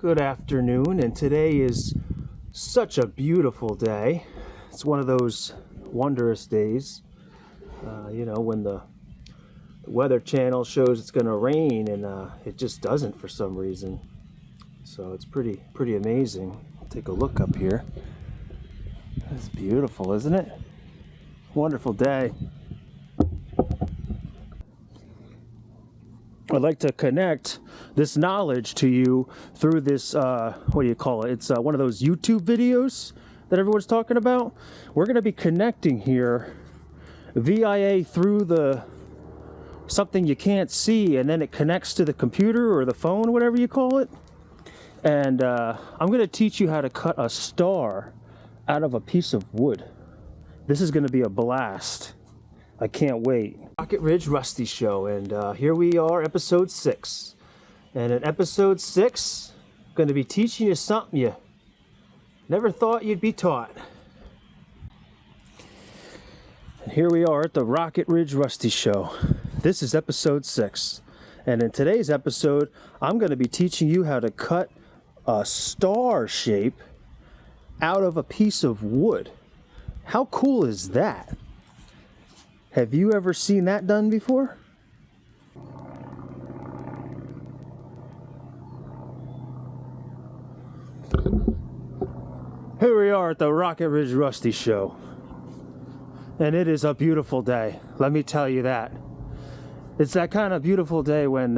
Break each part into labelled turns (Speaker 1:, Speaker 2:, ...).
Speaker 1: Good afternoon, and today is such a beautiful day. It's one of those wondrous days, when the Weather Channel shows it's going to rain and it just doesn't for some reason. So it's pretty amazing. I'll take a look up here. It's beautiful, isn't it? Wonderful day. I'd like to connect this knowledge to you through this, what do you call it? It's one of those YouTube videos that everyone's talking about. We're going to be connecting here via through something you can't see, and then it connects to the computer or the phone, whatever you call it. And I'm going to teach you how to cut a star out of a piece of wood. This is going to be a blast. I can't wait. Rocket Ridge Rusty Show, and here we are, episode 6. And in episode 6, I'm going to be teaching you something you never thought you'd be taught. And here we are at the Rocket Ridge Rusty Show. This is episode 6. And in today's episode, I'm going to be teaching you how to cut a star shape out of a piece of wood. How cool is that? Have you ever seen that done before? Here we are at the Rocket Ridge Rusty Show. And it is a beautiful day, let me tell you that. It's that kind of beautiful day when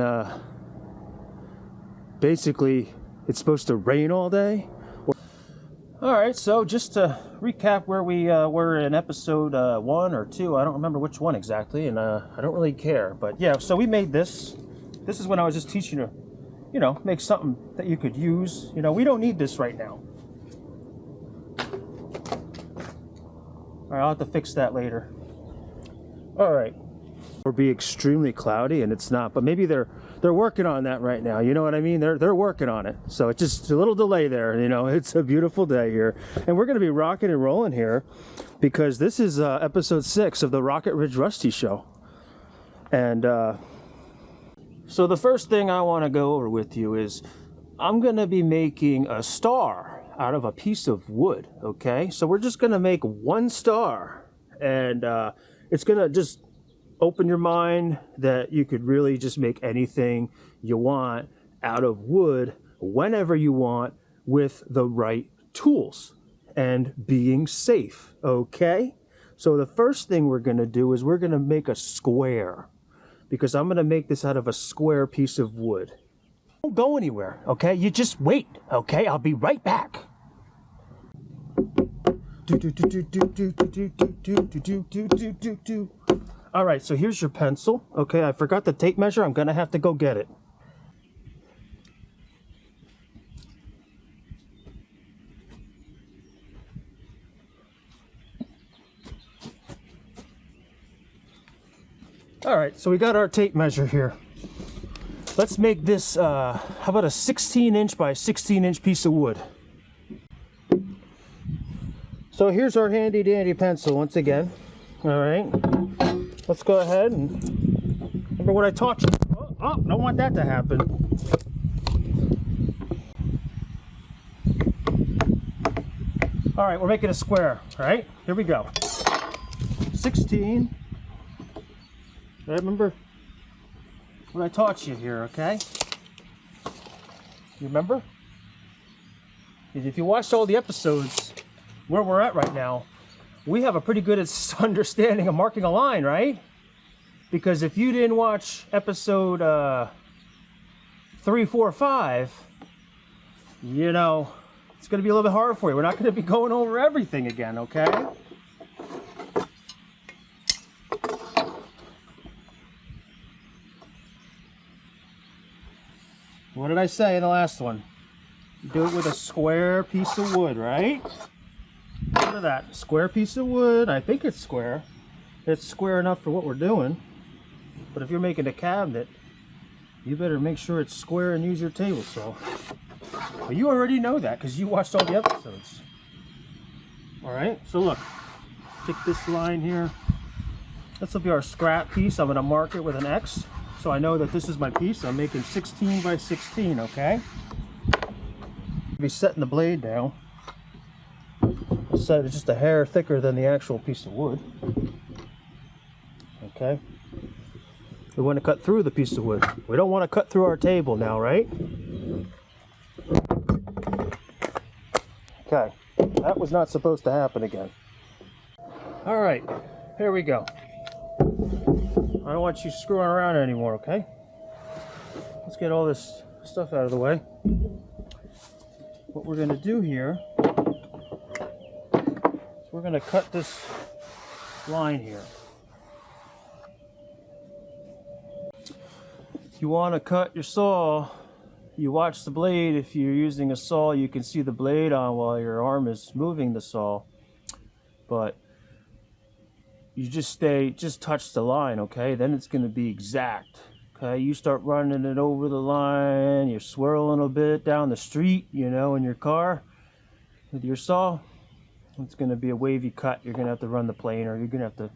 Speaker 1: basically it's supposed to rain all day. Alright, so just to recap where we were in episode 1 or 2, I don't remember which one exactly, and I don't really care. But yeah, so we made this. This is when I was just teaching you, make something that you could use. We don't need this right now. Alright, I'll have to fix that later. Alright. Or be extremely cloudy, and it's not, but maybe they're working on that right now. You know what I mean? They're working on it. So it's just a little delay there. It's a beautiful day here, and we're going to be rocking and rolling here because this is episode 6 of the Rocket Ridge Rusty Show. And so the first thing I want to go over with you is I'm going to be making a star out of a piece of wood. Okay, so we're just going to make one star, and it's going to just open your mind that you could really just make anything you want out of wood whenever you want with the right tools and being safe. Okay, so the first thing we're going to do is we're going to make a square, because I'm going to make this out of a square piece of wood. Don't go anywhere, okay? You just wait, okay? I'll be right back. All right, so here's your pencil. Okay, I forgot the tape measure. I'm gonna have to go get it. All right, so we got our tape measure here. Let's make this, how about a 16-inch by 16-inch piece of wood? So here's our handy dandy pencil once again. All right. Let's go ahead and remember what I taught you. Oh, don't want that to happen. All right, we're making a square. All right, here we go. 16. Remember what I taught you here, okay? You remember? If you watched all the episodes where we're at right now, we have a pretty good understanding of marking a line, right? Because if you didn't watch episode 3, 4, 5, it's going to be a little bit hard for you. We're not going to be going over everything again, okay? What did I say in the last one? Do it with a square piece of wood, right? Look at that, square piece of wood. I think it's square. It's square enough for what we're doing. But if you're making a cabinet, you better make sure it's square and use your table saw. But you already know that because you watched all the episodes. Alright, so look. Take this line here. This will be our scrap piece. I'm going to mark it with an X so I know that this is my piece. I'm making 16 by 16, okay? Be setting the blade now. Set it just a hair thicker than the actual piece of wood. Okay. We want to cut through the piece of wood. We don't want to cut through our table now, right? Okay. That was not supposed to happen again. All right. Here we go. I don't want you screwing around anymore, okay? Let's get all this stuff out of the way. What we're going to do here is we're going to cut this line here. If you want to cut your saw, you watch the blade. If you're using a saw, you can see the blade on while your arm is moving the saw. But you just touch the line, okay? Then it's going to be exact. Okay, you start running it over the line, you're swirling a bit down the street, you know, in your car with your saw. It's going to be a wavy cut. You're going to have to run the plane, or you're going to have to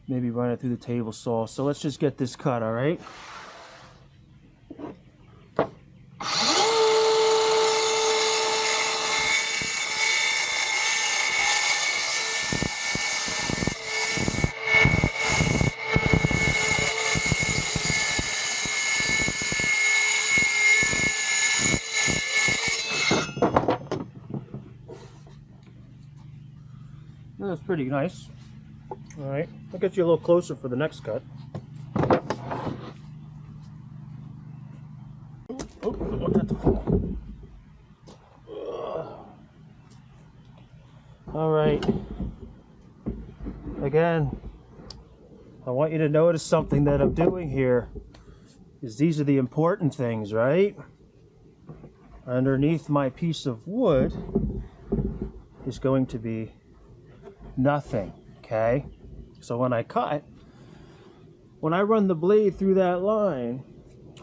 Speaker 1: maybe run it through the table saw. So let's just get this cut, all right? That's pretty nice. All right, I'll get you a little closer for the next cut. Oh, I don't want that to fall. All right. Again, I want you to notice something that I'm doing here. Is these are the important things, right? Underneath my piece of wood is going to be nothing, okay? So when I cut, when I run the blade through that line,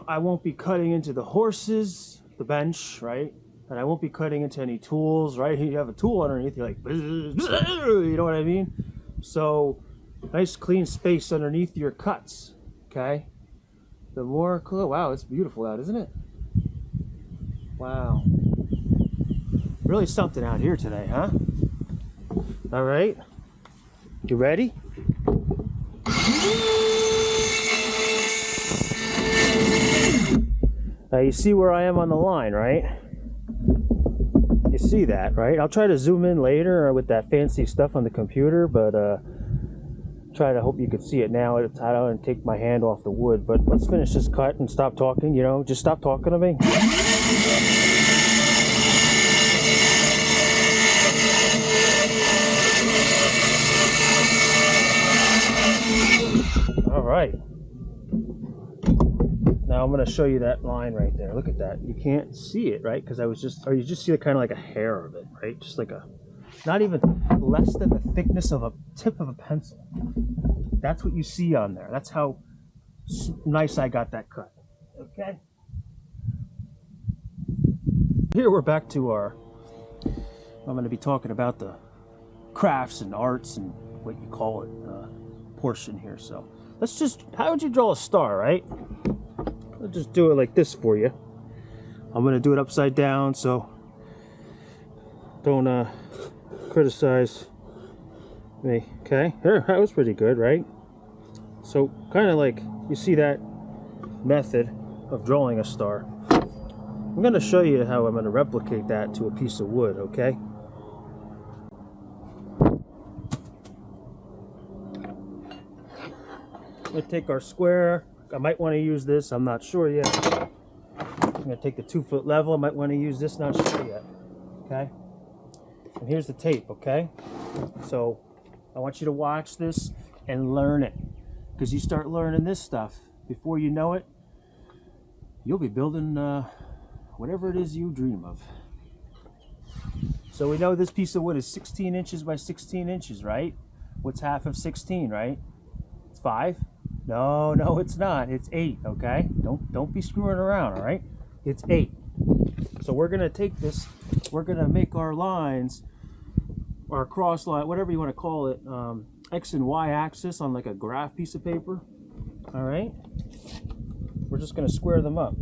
Speaker 1: I won't be cutting into the horses, the bench, right? And I won't be cutting into any tools, right? You have a tool underneath, you're like, you know what I mean? So nice clean space underneath your cuts, okay? The more cool, wow, it's beautiful out, isn't it? Wow. Really something out here today, huh? All right, you ready? Now you see where I am on the line, right? You see that, right? I'll try to zoom in later with that fancy stuff on the computer, but try to hope you can see it now. I don't take my hand off the wood, but let's finish this cut and stop talking, you know, just stop talking to me. All right. Now I'm going to show you that line right there. Look at that. You can't see it, right? Because or you just see it kind of like a hair of it, right? Just like not even less than the thickness of a tip of a pencil. That's what you see on there. That's how nice I got that cut. Okay. Here we're back to I'm going to be talking about the crafts and arts and what you call it portion here. So let's just, how would you draw a star, right? I'll just do it like this for you. I'm going to do it upside down, so don't criticize me. Okay, there, that was pretty good, right? So kind of like you see that method of drawing a star. I'm going to show you how I'm going to replicate that to a piece of wood, okay? I'm going to take our square. I might want to use this, I'm not sure yet. I'm going to take the 2-foot level. I might want to use this, not sure yet. Okay? And here's the tape, okay? So I want you to watch this and learn it. Because you start learning this stuff, before you know it, you'll be building whatever it is you dream of. So we know this piece of wood is 16 inches by 16 inches, right? What's half of 16, right? It's 5? No, it's not. It's 8, okay? Don't be screwing around, all right? It's 8. So we're going to take this, we're going to make our lines, our cross line, whatever you want to call it, X and Y axis on like a graph piece of paper, all right? We're just going to square them up.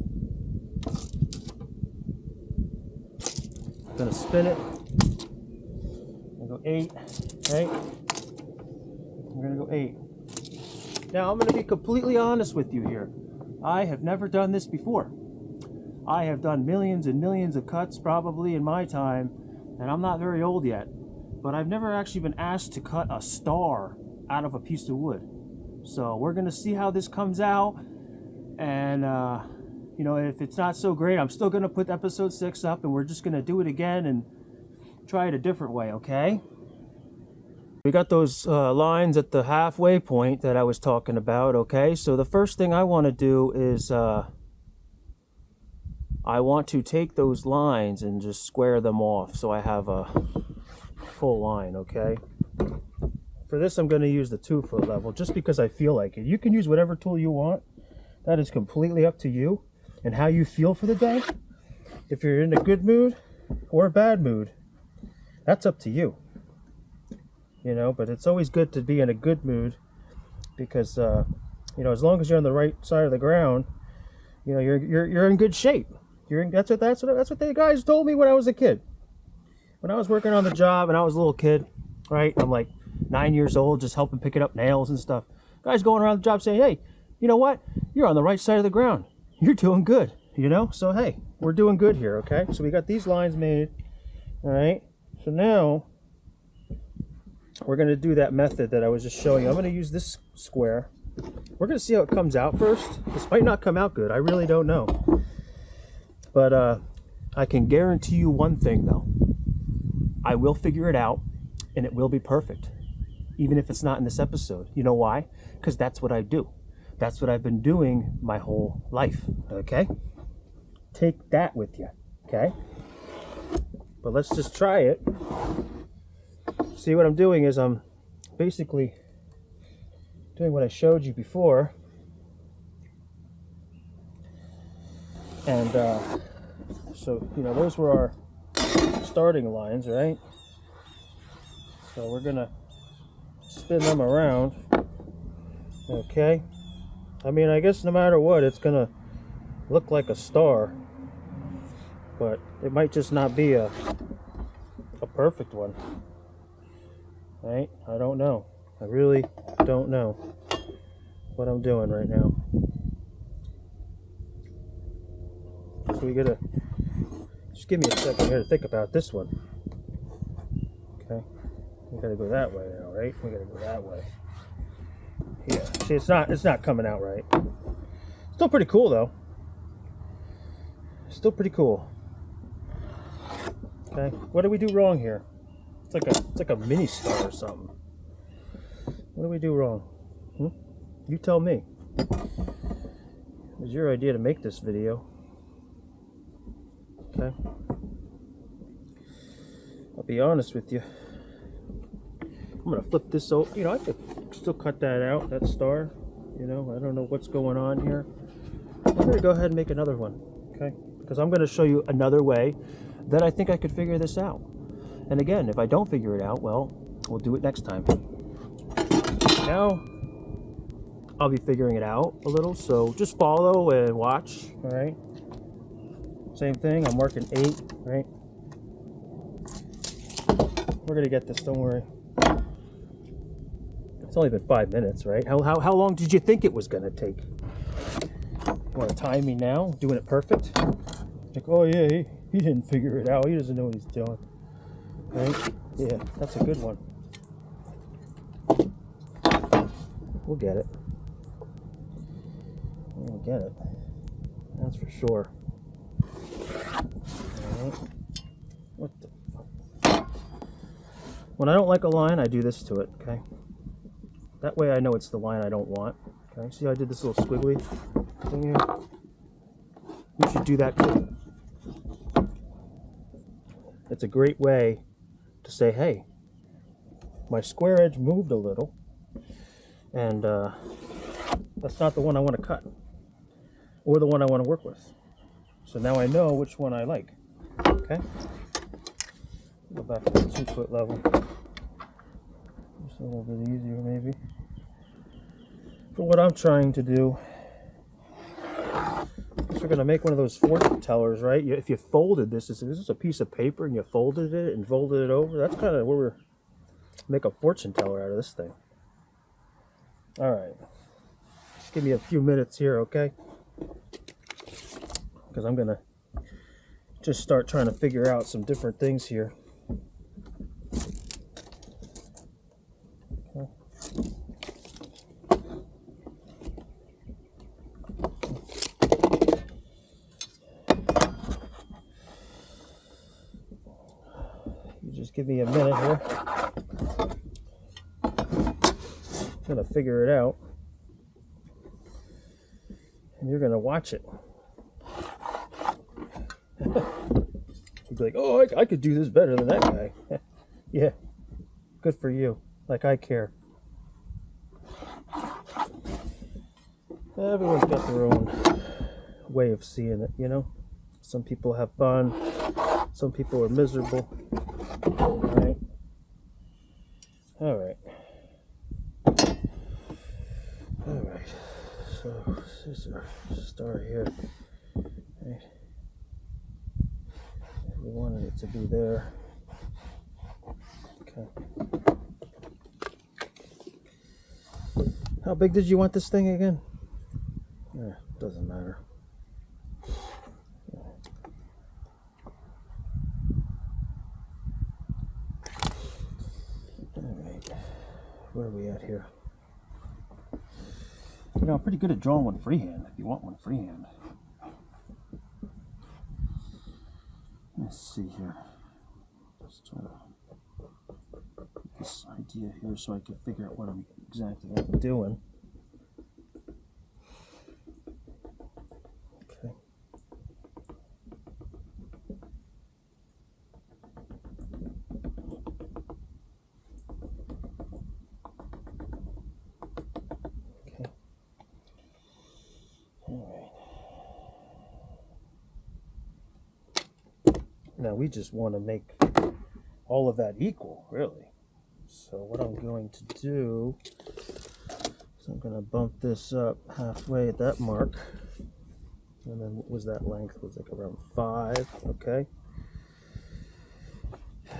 Speaker 1: Gonna spin it. I'm gonna go 8, right? We're gonna go 8. Now I'm gonna be completely honest with you here. I have never done this before. I have done millions and millions of cuts probably in my time, and I'm not very old yet, but I've never actually been asked to cut a star out of a piece of wood. So we're gonna see how this comes out, and you know, if it's not so great, I'm still gonna put episode 6 up, and we're just gonna do it again and try it a different way, okay? We got those lines at the halfway point that I was talking about, okay? So the first thing I want to do is I want to take those lines and just square them off so I have a full line, okay? For this, I'm going to use the 2-foot level just because I feel like it. You can use whatever tool you want. That is completely up to you and how you feel for the day. If you're in a good mood or a bad mood, that's up to you. You know, but it's always good to be in a good mood because, you know, as long as you're on the right side of the ground, you know, you're in good shape. That's what the guys told me when I was a kid. When I was working on the job and I was a little kid, right? I'm like 9 years old, just helping picking up nails and stuff. Guys going around the job saying, hey, you know what? You're on the right side of the ground. You're doing good, you know? So, hey, we're doing good here, okay? So we got these lines made, all right? So now we're going to do that method that I was just showing you. I'm going to use this square. We're going to see how it comes out first. This might not come out good. I really don't know. But I can guarantee you one thing, though. I will figure it out, and it will be perfect, even if it's not in this episode. You know why? Because that's what I do. That's what I've been doing my whole life, okay? Take that with you, okay? But let's just try it. See, what I'm doing is I'm basically doing what I showed you before. And so, you know, those were our starting lines, right? So we're gonna spin them around, okay? I mean, I guess no matter what, it's gonna look like a star, but it might just not be a perfect one, right? I don't know. I really don't know what I'm doing right now. So we gotta just give me a second here to think about this one. Okay, we gotta go that way now, right? We gotta go that way. Yeah. See, it's not coming out right. Still pretty cool though. Still pretty cool. Okay, what do we do wrong here? It's like a mini star or something. What do we do wrong? You tell me. It was your idea to make this video. Okay. I'll be honest with you. I'm gonna flip this over. You know, I could still cut that out, that star. You know, I don't know what's going on here. I'm gonna go ahead and make another one, okay? Because I'm gonna show you another way that I think I could figure this out. And again, if I don't figure it out, well, we'll do it next time. Now, I'll be figuring it out a little, so just follow and watch, all right? Same thing, I'm marking 8, right? We're gonna get this, don't worry. It's only been 5 minutes, right? How long did you think it was gonna take? You wanna time me now, doing it perfect? Like, oh yeah, he didn't figure it out, he doesn't know what he's doing. Right? Yeah, that's a good one. We'll get it. We'll get it. That's for sure. Alright. What the fuck? When I don't like a line, I do this to it, okay? That way I know it's the line I don't want. Okay, see how I did this little squiggly thing here? You should do that too. It's a great way to say, hey, my square edge moved a little, and that's not the one I want to cut, or the one I want to work with. So now I know which one I like. Okay? Go back to the 2-foot level. Just a little bit easier, maybe. But what I'm trying to do is you're gonna make one of those fortune tellers, right? If you folded this is a piece of paper and you folded it over, that's kind of where we're make a fortune teller out of this thing. All right, just give me a few minutes here, okay? Because I'm gonna just start trying to figure out some different things here. Okay. You just give me a minute here. I'm gonna figure it out, and you're gonna watch it. You'd be like, oh, I could do this better than that guy. Yeah, good for you. Like I care. Everyone's got their own way of seeing it, you know? Some people have fun, some people are miserable. All right. All right. All right. So this is our star here. Right. We wanted it to be there. Okay. How big did you want this thing again? Doesn't matter. Alright. Where are we at here? You know, I'm pretty good at drawing one freehand if you want one freehand. Let's see here. Just try to get this idea here so I can figure out what I'm exactly doing. Okay. Okay. All right. Now we just want to make all of that equal, really. So what I'm going to do is I'm going to bump this up halfway at that mark. And then what was that length? It was like around 5, okay.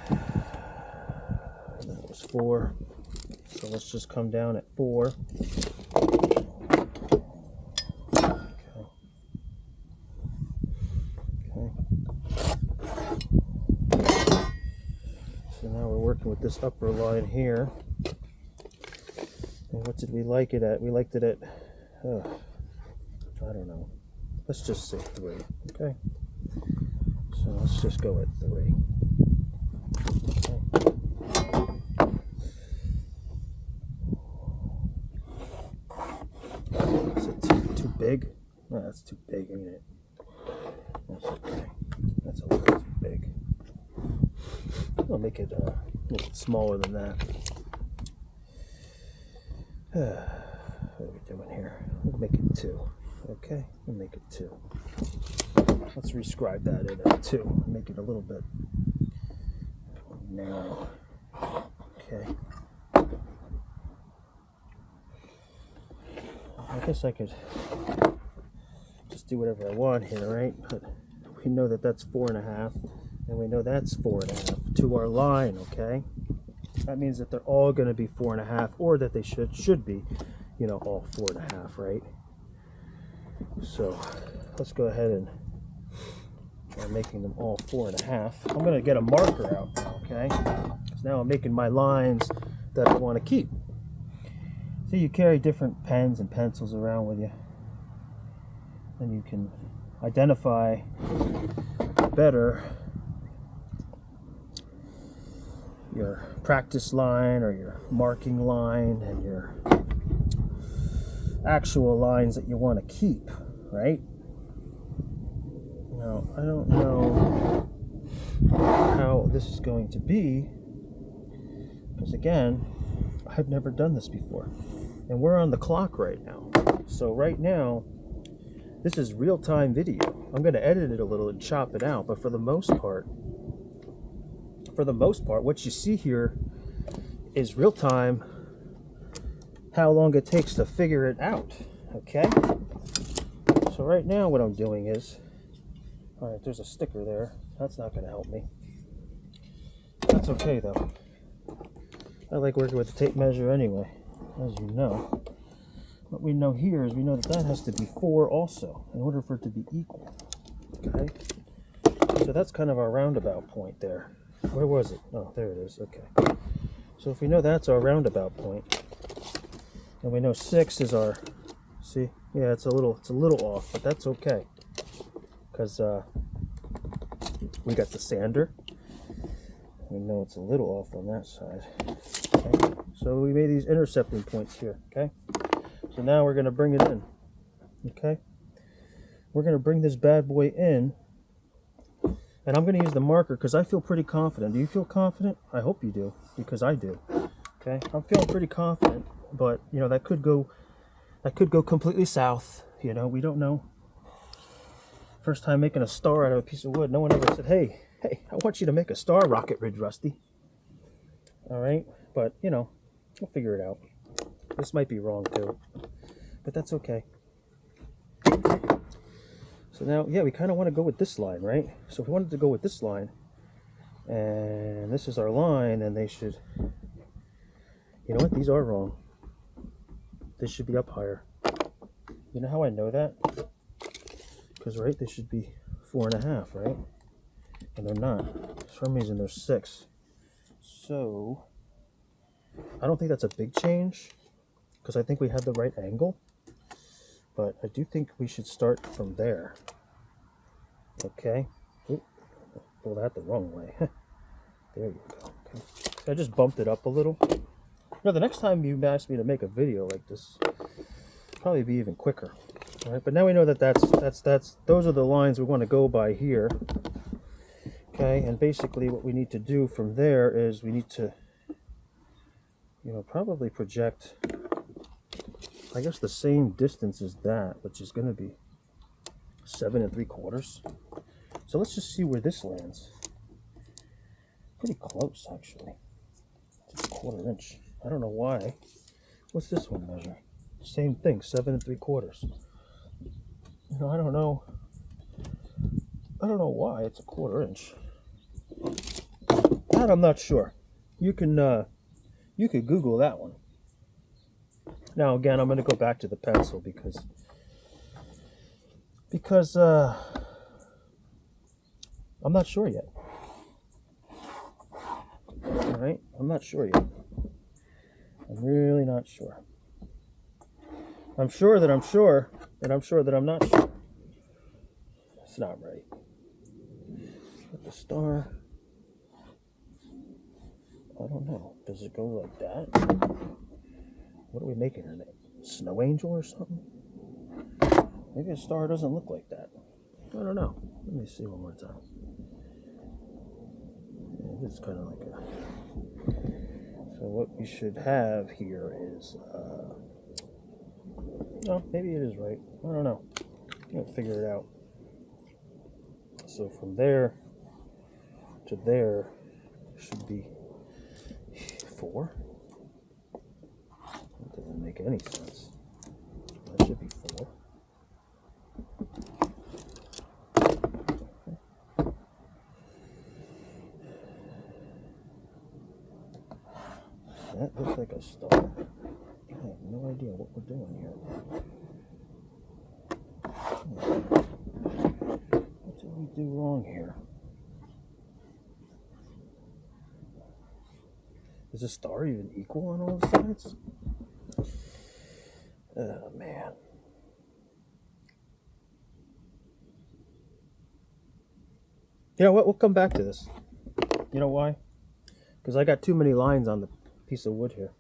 Speaker 1: And that was 4. So let's just come down at 4. With this upper line here, and what did we like it at? We liked it at I don't know, let's just say 3. Okay, so let's just go at 3. Okay. Is it too big? No, that's too big, ain't it? That's okay. That's a little too big. I'll make it a little smaller than that. What are we doing here? We'll make it 2. Okay, we'll make it 2. Let's rescribe that in at 2. Make it a little bit narrow. Okay. I guess I could just do whatever I want here, right? But we know that that's 4.5. And we know that's 4.5 to our line, okay? That means that they're all going to be 4.5, or that they should be, you know, all 4.5, right? So let's go ahead and I'm making them all 4.5. I'm going to get a marker out now, okay? Because now I'm making my lines that I want to keep. So you carry different pens and pencils around with you, and you can identify better your practice line or your marking line and your actual lines that you want to keep, right? Now, I don't know how this is going to be, because again, I've never done this before. And we're on the clock right now. So right now, this is real-time video. I'm going to edit it a little and chop it out, but for the most part, what you see here is real time, how long it takes to figure it out, okay? So right now what I'm doing is, all right, there's a sticker there. That's not going to help me. That's okay though. I like working with the tape measure anyway, as you know. What we know here is we know that that has to be 4 also in order for it to be equal. Okay? So that's kind of our roundabout point there. Where was it? Oh, there it is. Okay. So if we know that's our roundabout point, and we know 6 is our, see, yeah, it's a little off, but that's okay, because we got the sander. We know it's a little off on that side. Okay. So we made these intercepting points here. Okay. So now we're going to bring it in. Okay. We're going to bring this bad boy in. And I'm going to use the marker because I feel pretty confident. Do you feel confident? I hope you do, because I do. Okay. I'm feeling pretty confident, but you know, that could go completely south. You know, we don't know. First time making a star out of a piece of wood. No one ever said, hey, I want you to make a star rocket ridge, Rusty. All right. But, you know, we'll figure it out. This might be wrong too, but that's okay. So now, yeah, we kind of want to go with this line, right? So if we wanted to go with this line, and this is our line, then they should, you know what? These are wrong. This should be up higher. You know how I know that? Because, right, they should be 4.5, right? And they're not. For some reason, they're 6. So I don't think that's a big change, because I think we had the right angle, but I do think we should start from there. Okay. Ooh, pull that the wrong way. There you go. Okay. So I just bumped it up a little. Now the next time you ask me to make a video like this, it'll probably be even quicker. All right, but now we know that those are the lines we want to go by here. Okay, and basically what we need to do from there is we need to, you know, probably project, I guess, the same distance as that, which is going to be 7 3/4. So let's just see where this lands. Pretty close, actually. Just 1/4 inch. I don't know why. What's this one measure? Same thing, 7 3/4. You know, I don't know why it's 1/4 inch. That I'm not sure. You could Google that one. Now again, I'm going to go back to the pencil because I'm not sure yet. All right, I'm not sure yet. I'm really not sure. I'm sure that I'm sure that I'm sure that I'm not sure. It's not right. With the star, I don't know. Does it go like that? What are we making her name? Snow Angel or something? Maybe a star doesn't look like that. I don't know. Let me see one more time. Yeah, it's kind of like a... So what we should have here is... No, maybe it is right. I don't know. We'll figure it out. So from there to there should be 4. That doesn't make any sense. That should be 4. That looks like a star. I have no idea what we're doing here. What did we do wrong here? Is the star even equal on all the sides? Oh, man. You know what? We'll come back to this. You know why? Because I got too many lines on the piece of wood here.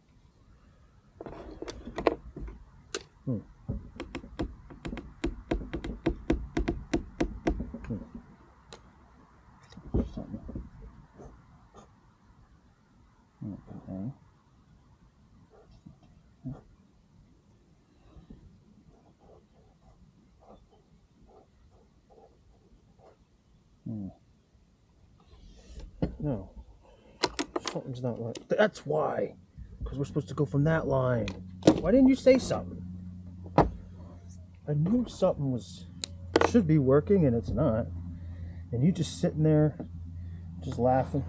Speaker 1: No, something's not right. That's why. Because we're supposed to go from that line. Why didn't you say something? I knew something should be working and it's not. And you just sitting there, just laughing.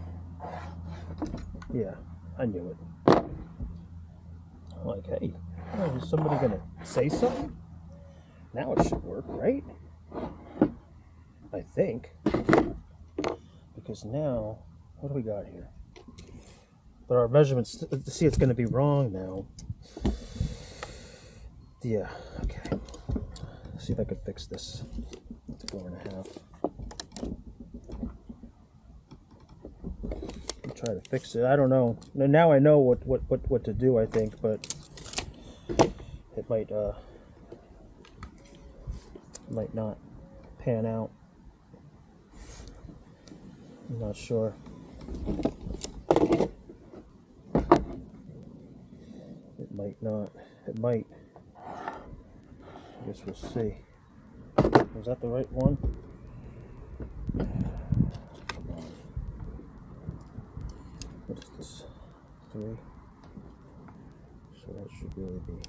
Speaker 1: Yeah, I knew it. I'm like, hey, is somebody gonna say something? Now it should work, right? I think. Because now, what do we got here? But our measurements, see, it's gonna be wrong now. Yeah, okay. Let's see if I can fix this. 4.5. I'll try to fix it. I don't know. Now I know what to do, I think, but it might not pan out. I'm not sure. It might not. It might. I guess we'll see. Was that the right one? What is this? 3. So that should really be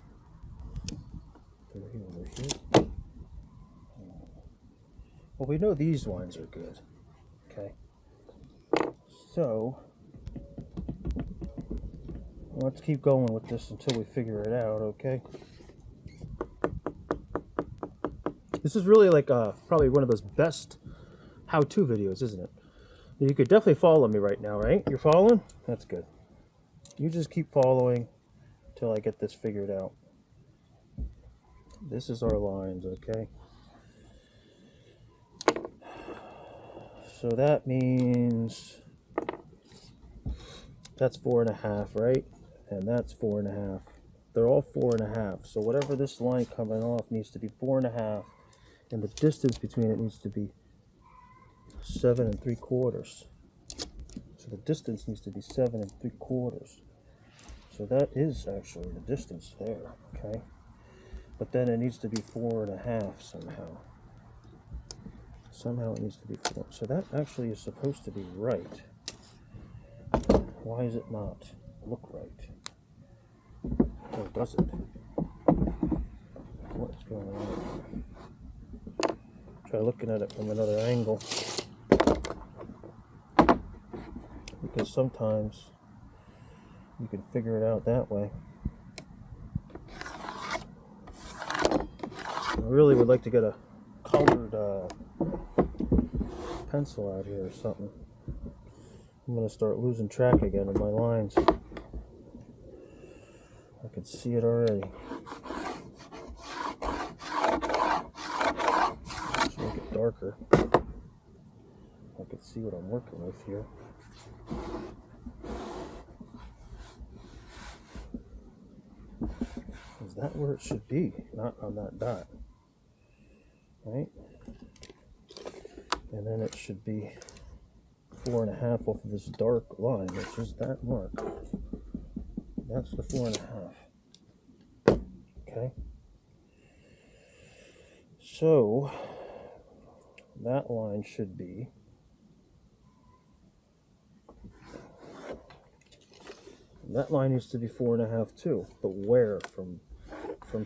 Speaker 1: 3 over here. Well, we know these lines are good. Okay. So let's keep going with this until we figure it out, okay? This is really like probably one of those best how-to videos, isn't it? You could definitely follow me right now, right? You're following? That's good. You just keep following till I get this figured out. This is our lines, okay? So that means that's 4.5, right? And that's 4.5. They're all 4.5. So whatever this line coming off needs to be 4.5, and the distance between it needs to be 7 3/4. So the distance needs to be 7 3/4. So that is actually the distance there, okay? But then it needs to be 4.5 somehow. Somehow it needs to be 4. So that actually is supposed to be right. Why is it not look right? Or does it? What's going on? Try looking at it from another angle. Because sometimes you can figure it out that way. I really would like to get a colored pencil out here or something. I'm going to start losing track again of my lines. I can see it already. Let's make it darker. I can see what I'm working with here. Is that where it should be? Not on that dot. Right? And then it should be 4.5 off of this dark line, which is that mark. That's the 4.5. Okay. So that line should be that line needs to be 4.5 too. But where? From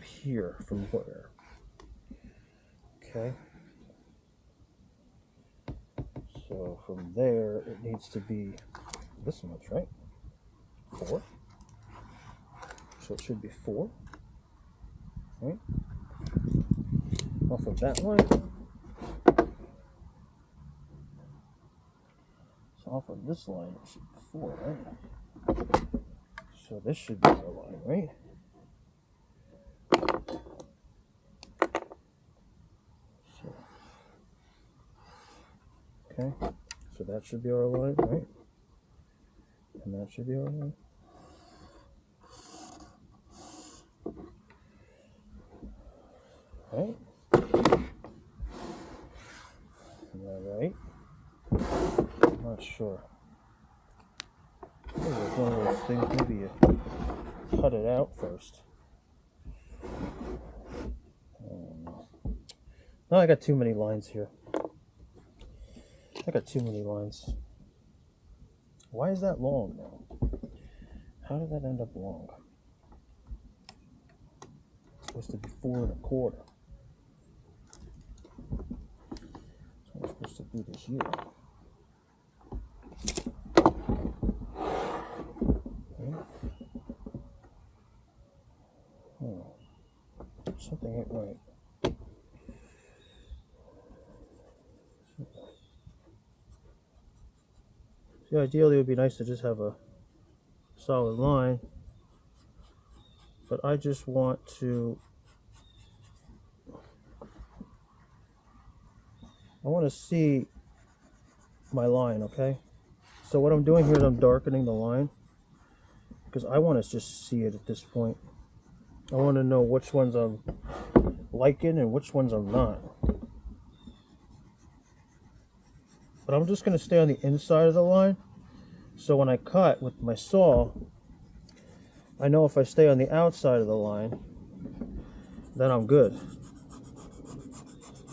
Speaker 1: here? From where? Okay. So from there, it needs to be this much, right? 4. So it should be 4, right? Off of that line. So off of this line, it should be 4, right? So this should be our line, right? So, okay, so that should be our line, right? And that should be our line. Right? Am I right? I'm not sure. Maybe it's one of those things, maybe you cut it out first. I don't know. No, I got too many lines here. I got too many lines. Why is that long now? How did that end up long? It's supposed to be 4 1/4. I'm supposed to do this here. Oh, something ain't right. See, ideally it would be nice to just have a solid line, but I just want to, I want to see my line, okay? So what I'm doing here is I'm darkening the line because I want to just see it at this point. I want to know which ones I'm liking and which ones I'm not. But I'm just going to stay on the inside of the line, so when I cut with my saw, I know if I stay on the outside of the line, then I'm good.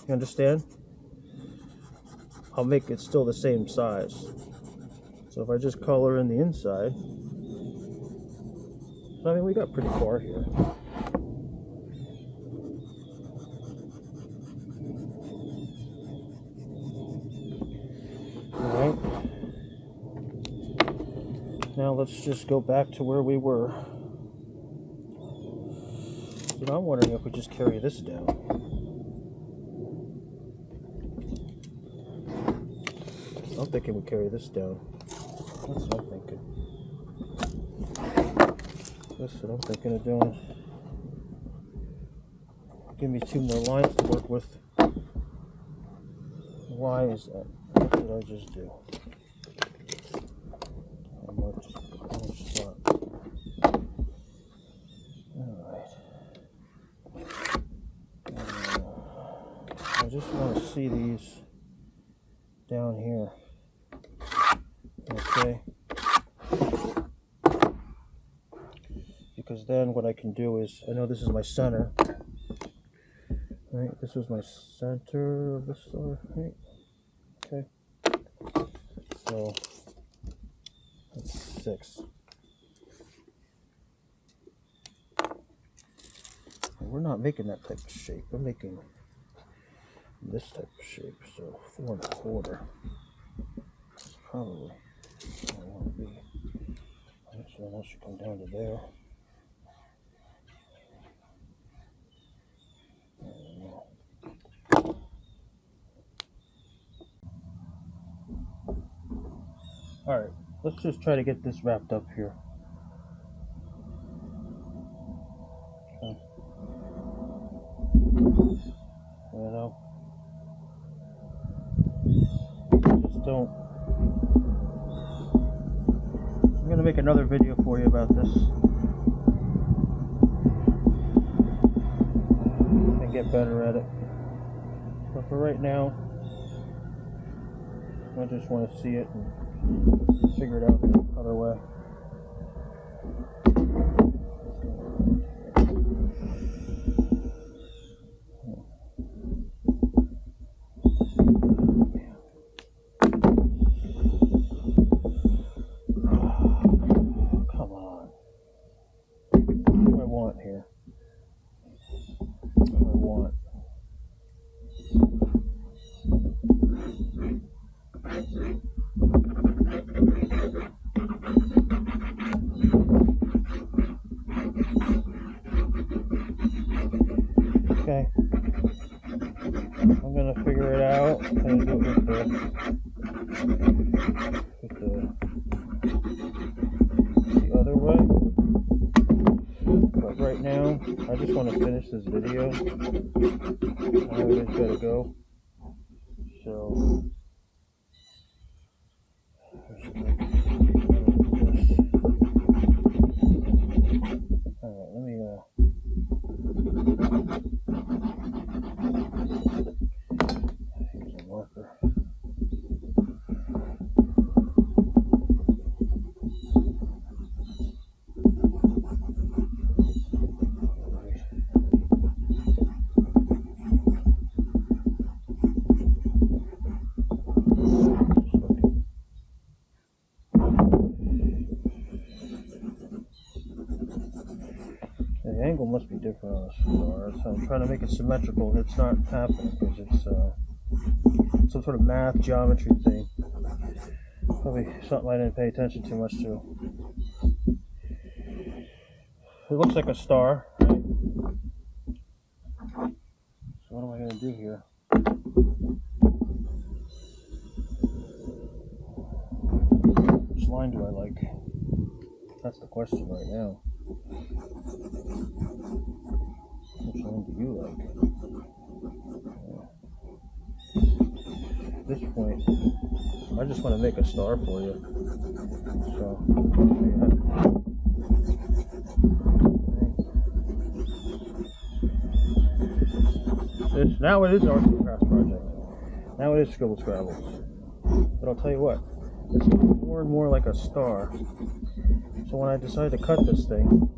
Speaker 1: You understand? I'll make it still the same size. So if I just color in the inside, I mean, we got pretty far here. Alright. Now let's just go back to where we were. You know, I'm wondering if we just carry this down. I'm thinking we carry this down. That's what I'm thinking. That's what I'm thinking of doing. Give me 2 more lines to work with. Why is that? What did I just do? How much slot? Alright. I just want to see these down here. Okay. Because then what I can do is, I know this is my center. Right, this was my center of the store, right? Okay. So that's 6. And we're not making that type of shape. We're making this type of shape. So 4 1/4. That's probably what I want to be. So that should come down to there. Alright, let's just try to get this wrapped up here. Okay. You know, just don't. I'm going to make another video for you about this and get better at it. But for right now, I just want to see it and figure it out the other way. Come on. What do I want here? What do I want? Okay, I'm gonna figure it out. I'm gonna do it with the other way. But right now, I just want to finish this video. I know it's gotta go. So alright, let me here's a marker. The angle must be different on this cigar. So I'm trying to make it symmetrical. It's not happening because it's some sort of math, geometry thing. Probably something I didn't pay attention too much to. It looks like a star, right? So what am I going to do here? Which line do I like? That's the question right now. Which line do you like? At this point, I just want to make a star for you. So, yeah. Now it is our craft project. Now it is Scribble Scrabbles. But I'll tell you what, it's more and more like a star. So when I decide to cut this thing,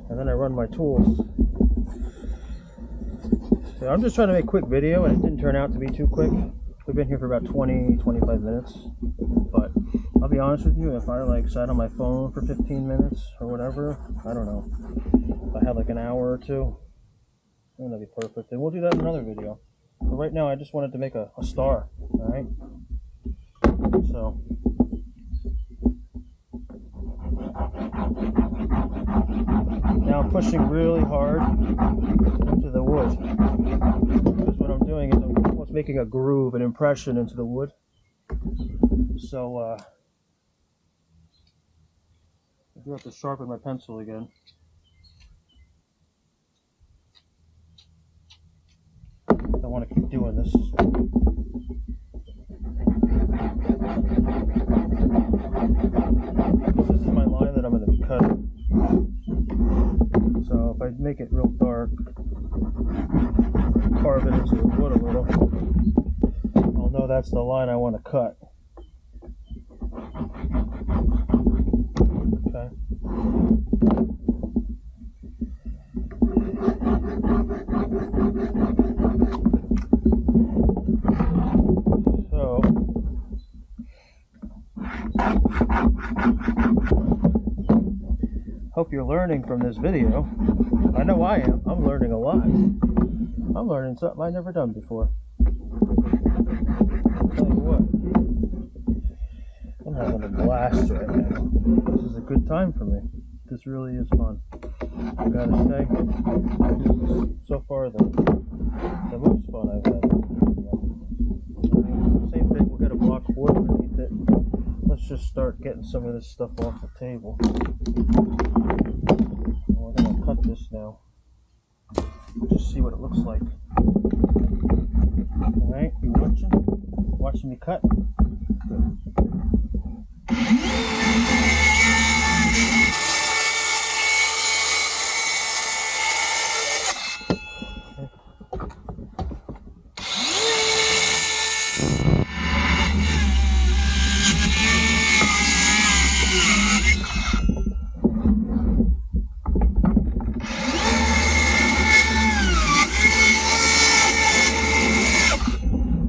Speaker 1: and then I run my tools, so I'm just trying to make a quick video, and it didn't turn out to be too quick. We've been here for about 20-25 minutes, but I'll be honest with you, if I like sat on my phone for 15 minutes or whatever, I don't know, if I had like an hour or two, then that'd be perfect, and we'll do that in another video. But right now I just wanted to make a star. Alright, so now I'm pushing really hard into the wood, because what I'm doing is I'm almost making a groove, an impression into the wood. So I do have to sharpen my pencil again. I want to keep doing this. This is my line that I'm going to be cutting. So if I make it real dark, carve it into the wood a little, I'll know that's the line I want to cut. Okay. So hope you're learning from this video. I know I am. I'm learning a lot. I'm learning something I've never done before. I'll tell you what, I'm having a blast right now. This is a good time for me. This really is fun. I gotta say, this is so far the most fun I've had. Same thing, we'll get a block of wood underneath it. Let's just start getting some of this stuff off the table. We're gonna cut this now. Just see what it looks like. Alright, you watching? Watching me cut? Good.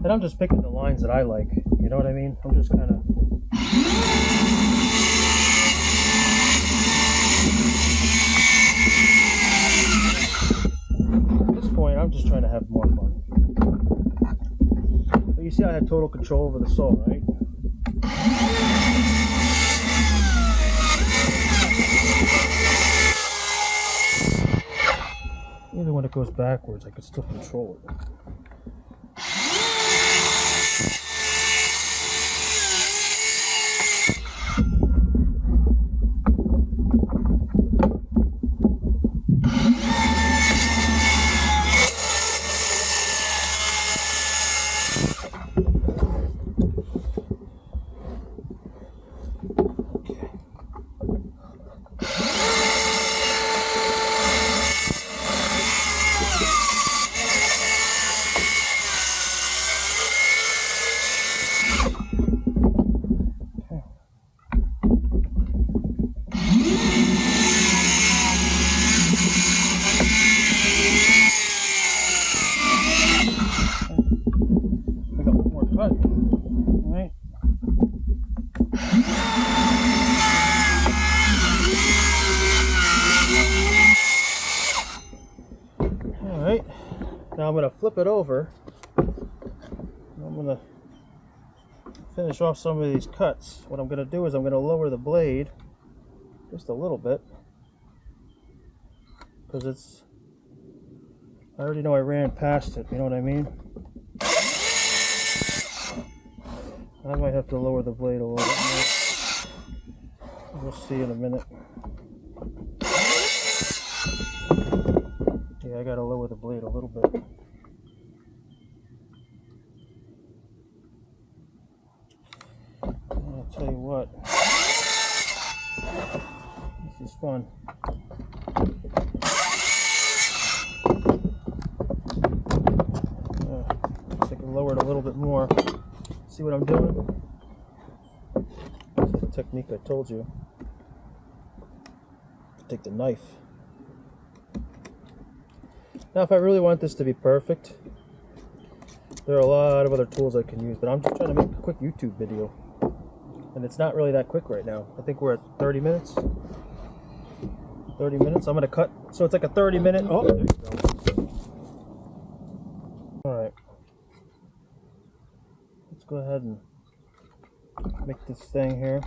Speaker 1: And I'm just picking the lines that I like, you know what I mean? I'm just kind of... At this point, I'm just trying to have more fun. But you see I had total control over the saw, right? Even when it goes backwards, I can still control it. Alright, now I'm going to flip it over going to finish off some of these cuts. What I'm going to do is I'm going to lower the blade just a little bit, because I already know I ran past it, you know what I mean? I might have to lower the blade a little bit more. We'll see in a minute. Yeah, I gotta lower the blade a little bit. I'll tell you what, this is fun. Looks like I lowered a little bit more. See what I'm doing? This is the technique I told you. Take the knife. Now, if I really want this to be perfect, there are a lot of other tools I can use, but I'm just trying to make a quick YouTube video. And it's not really that quick right now. I think we're at 30 minutes. 30 minutes. I'm going to cut. So it's like a 30-minute. Oh, there you go. Alright. Let's go ahead and make this thing here.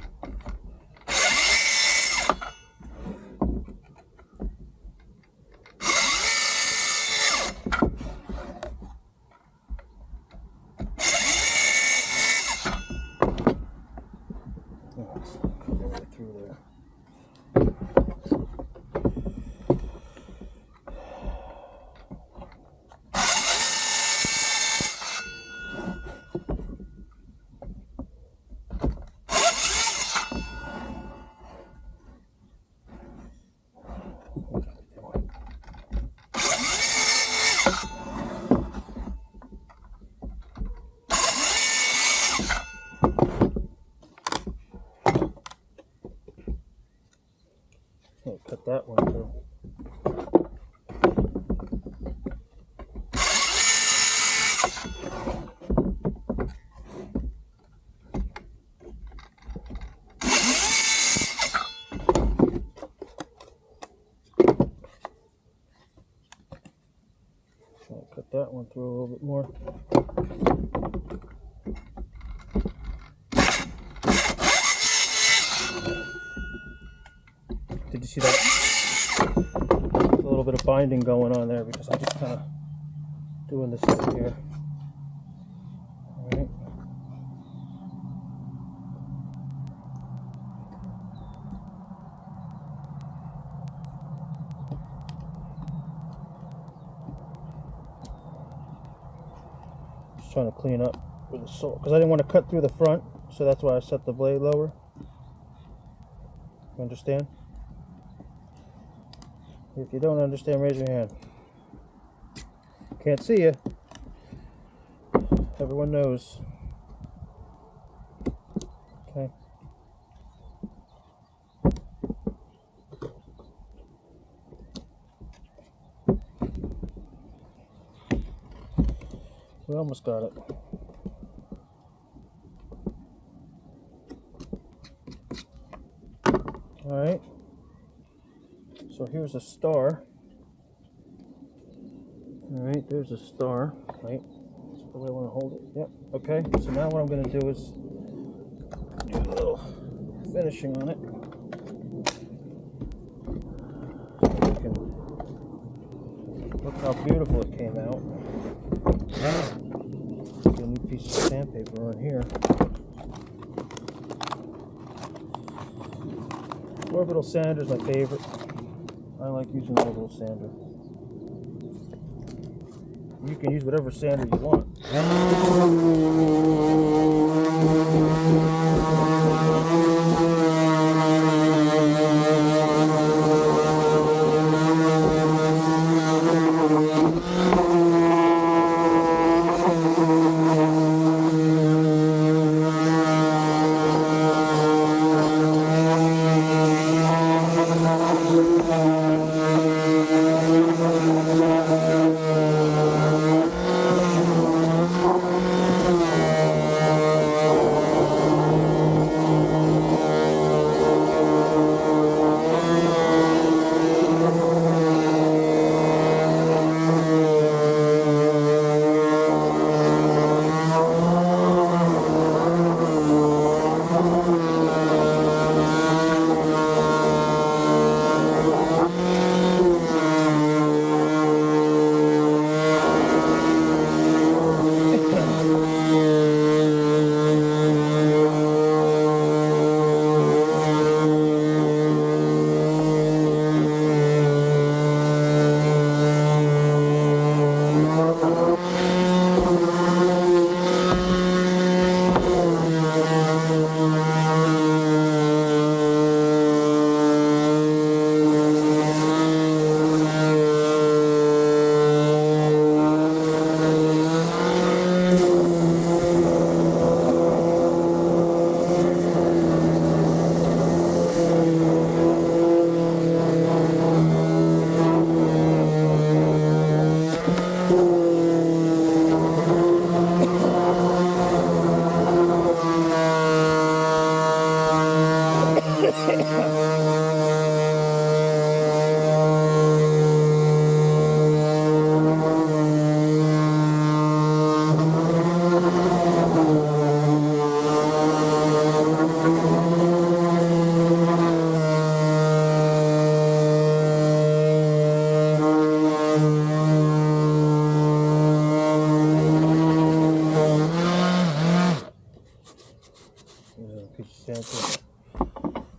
Speaker 1: Cut that one too. I'll cut that one through a little bit more. Did you see that? There's a little bit of binding going on there because I'm just kind of doing this thing here. Alright. Just trying to clean up with the saw because I didn't want to cut through the front, so that's why I set the blade lower. You understand? If you don't understand, raise your hand. Can't see you. Everyone knows. Okay. We almost got it. All right. So here's a star. Alright, there's a star. Right. That's the way I want to hold it. Yep. Okay. So now what I'm going to do is do a little finishing on it. So you can look how beautiful it came out. Get a new piece of sandpaper on here. Orbital sander is my favorite. I like using an orbital sander. You can use whatever sander you want.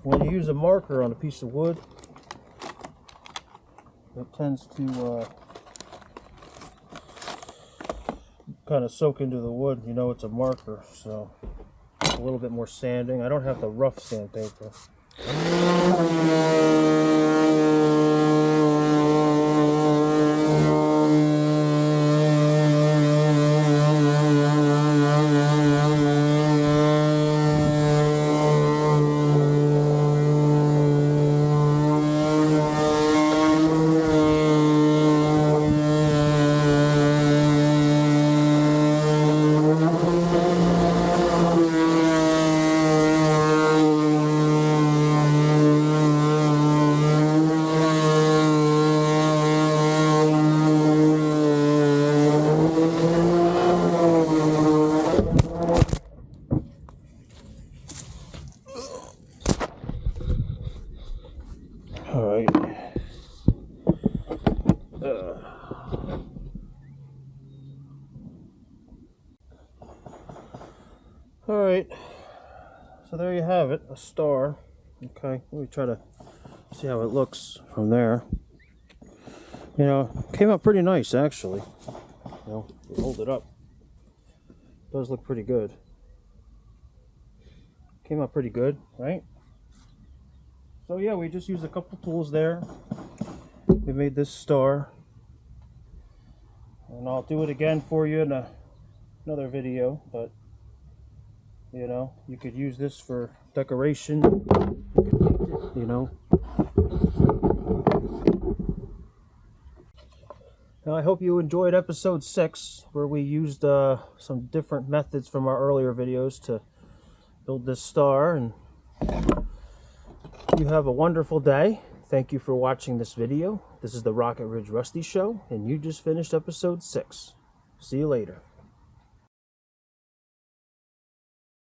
Speaker 1: When you use a marker on a piece of wood, it tends to kind of soak into the wood. You know it's a marker, so a little bit more sanding. I don't have the rough sandpaper. Alright, so there you have it, a star. Okay, let me try to see how it looks from there. You know, came out pretty nice actually. You know, hold it up. It does look pretty good. Came out pretty good, right? So yeah, we just used a couple tools there. We made this star. And I'll do it again for you in another video, but you know, you could use this for decoration, you know. Now I hope you enjoyed episode 6, where we used some different methods from our earlier videos to build this star, and you have a wonderful day. Thank you for watching this video. This is the Rocket Ridge Rusty Show, and you just finished episode 6. See you later.